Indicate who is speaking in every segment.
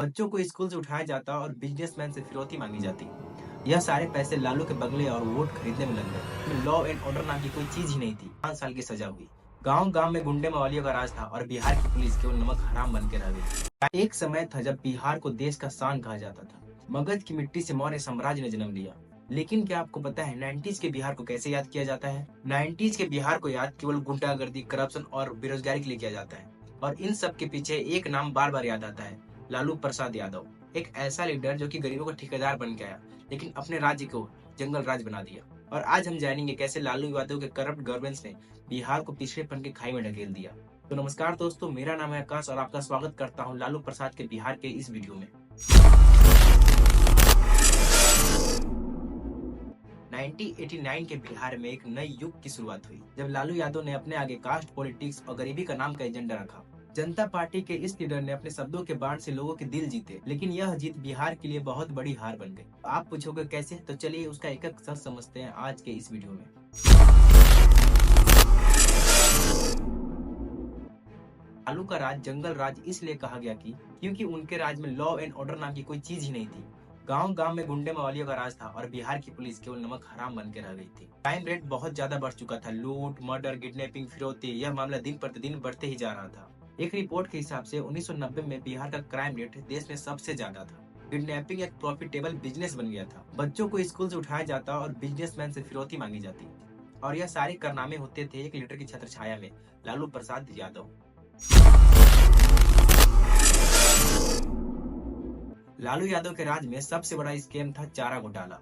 Speaker 1: बच्चों को स्कूल से उठाया जाता और बिजनेसमैन से फिरौती मांगी जाती। यह सारे पैसे लालू के बंगले और वोट खरीदने में लग गए। लॉ एंड ऑर्डर नाम की कोई चीज ही नहीं थी। 5 साल की सजा हुई। गांव गांव में गुंडे मवालियों का राज था और बिहार की पुलिस केवल नमक हराम बन के रह गई। एक समय था जब बिहार को देश का शान कहा जाता था। मगध की मिट्टी से मौर्य साम्राज्य ने जन्म लिया। लेकिन क्या आपको पता है 90s के बिहार को कैसे याद किया जाता है? 90s के बिहार को याद केवल गुंडागर्दी, करप्शन और बेरोजगारी के लिए किया जाता है। और इन सब के पीछे एक नाम बार बार याद आता है, लालू प्रसाद यादव। एक ऐसा लीडर जो कि गरीबों का ठेकेदार बन के आया, लेकिन अपने राज्य को जंगल राज बना दिया। और आज हम जानेंगे कैसे लालू यादव के करप्ट गवर्नेंस ने बिहार को पिछड़ेपन की खाई में ढकेल दिया। तो नमस्कार दोस्तों, मेरा नाम है आकाश और आपका स्वागत करता हूँ लालू प्रसाद के बिहार के इस वीडियो में। 1989 के बिहार में एक नए युग की शुरुआत हुई, जब लालू यादव ने अपने आगे कास्ट पॉलिटिक्स और गरीबी का नाम का एजेंडा रखा। जनता पार्टी के इस लीडर ने अपने शब्दों के बाण से लोगों के दिल जीते, लेकिन यह जीत बिहार के लिए बहुत बड़ी हार बन गई। आप पूछोगे कैसे? तो चलिए उसका एक एक सच समझते हैं आज के इस वीडियो में। लालू का राज जंगल राज इसलिए कहा गया क्योंकि उनके राज में लॉ एंड ऑर्डर नाम की कोई चीज ही नहीं थी। गांव गांव में गुंडे मवालियों का राज था और बिहार की पुलिस केवल नमक हराम बन के रह गई थी। क्राइम रेट बहुत ज्यादा बढ़ चुका था। लूट, मर्डर, किडनैपिंग, फिरौती, यह मामला दिन प्रतिदिन बढ़ते ही जा रहा था। एक रिपोर्ट के हिसाब से 1990 में बिहार का क्राइम रेट देश में सबसे ज्यादा था। किडनैपिंग एक प्रॉफिटेबल बिजनेस बन गया था। बच्चों को स्कूल से उठाया जाता और बिजनेसमैन से फिरौती मांगी जाती। और यह सारे कारनामे होते थे एक लीडर की छत्र छाया में, लालू प्रसाद यादव। लालू यादव के राज में सबसे बड़ा स्कैम था चारा घोटाला।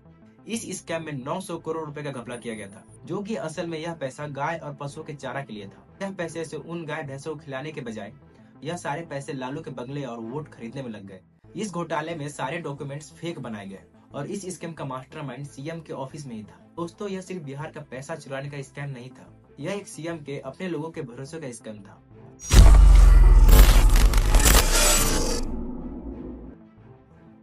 Speaker 1: इस स्कैम में 900 करोड़ रुपए का घपला किया गया था, जो कि असल में यह पैसा गाय और पशुओं के चारा के लिए था। यह पैसे से उन गाय भैंसों को खिलाने के बजाय यह सारे पैसे लालू के बंगले और वोट खरीदने में लग गए। इस घोटाले में सारे डॉक्यूमेंट्स फेक बनाए गए और इस स्कैम का मास्टरमाइंड सीएम के ऑफिस में ही था। दोस्तों, यह सिर्फ बिहार का पैसा चुराने का स्कैम नहीं था, यह एक सीएम के अपने लोगों के भरोसे का स्कैम था।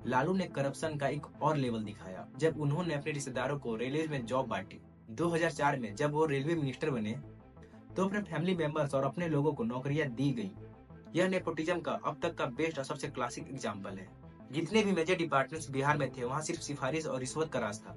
Speaker 1: लालू ने करप्शन का एक और लेवल दिखाया जब उन्होंने अपने रिश्तेदारों को रेलवे में जॉब बांटी। 2004 में जब वो रेलवे मिनिस्टर बने तो अपने फैमिली मेंबर्स और अपने लोगों को नौकरियां दी गई। यह नेपोटिज्म का अब तक का बेस्ट और सबसे क्लासिक एग्जाम्पल है। जितने भी मेजर डिपार्टमेंट्स बिहार में थे, वहाँ सिर्फ सिफारिश और रिश्वत का राज था।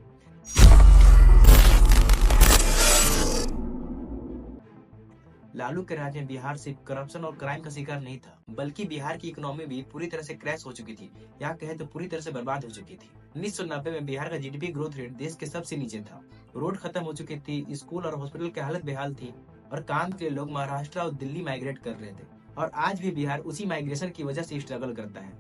Speaker 1: लालू के राज में बिहार सिर्फ करप्शन और क्राइम का शिकार नहीं था, बल्कि बिहार की इकोनॉमी भी पूरी तरह से क्रैश हो चुकी थी, या कहे तो पूरी तरह से बर्बाद हो चुकी थी। 1990 में बिहार का जीडीपी ग्रोथ रेट देश के सबसे नीचे था। रोड खत्म हो चुकी थी, स्कूल और हॉस्पिटल की हालत बेहाल थी और काम के लोग महाराष्ट्र और दिल्ली माइग्रेट कर रहे थे। और आज भी बिहार उसी माइग्रेशन की वजह से स्ट्रगल करता है।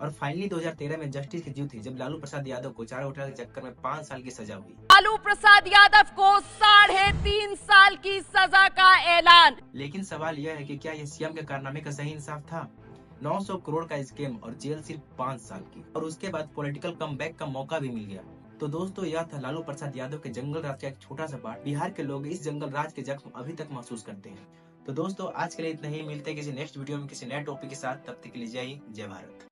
Speaker 1: और फाइनली 2013 में जस्टिस की जीत थी, जब लालू प्रसाद यादव को चारा घोटाले के चक्कर में 5 साल की सजा हुई।
Speaker 2: लालू प्रसाद यादव को 3.5 साल की सजा का ऐलान।
Speaker 1: लेकिन सवाल यह है कि क्या यह सीएम के कारनामे का सही इंसाफ था? 900 करोड़ का स्कैम और जेल सिर्फ 5 साल की, और उसके बाद पॉलिटिकल कमबैक का मौका भी मिल गया। तो दोस्तों, यह था लालू प्रसाद यादव के जंगल राज का एक छोटा सा पार्ट। बिहार के लोग इस जंगल राज के जख्म अभी तक महसूस करते हैं। तो दोस्तों, आज के लिए इतना ही। मिलते हैं किसी नेक्स्ट वीडियो में किसी नए टॉपिक के साथ। तब तक के लिए जय हिंद, जय भारत।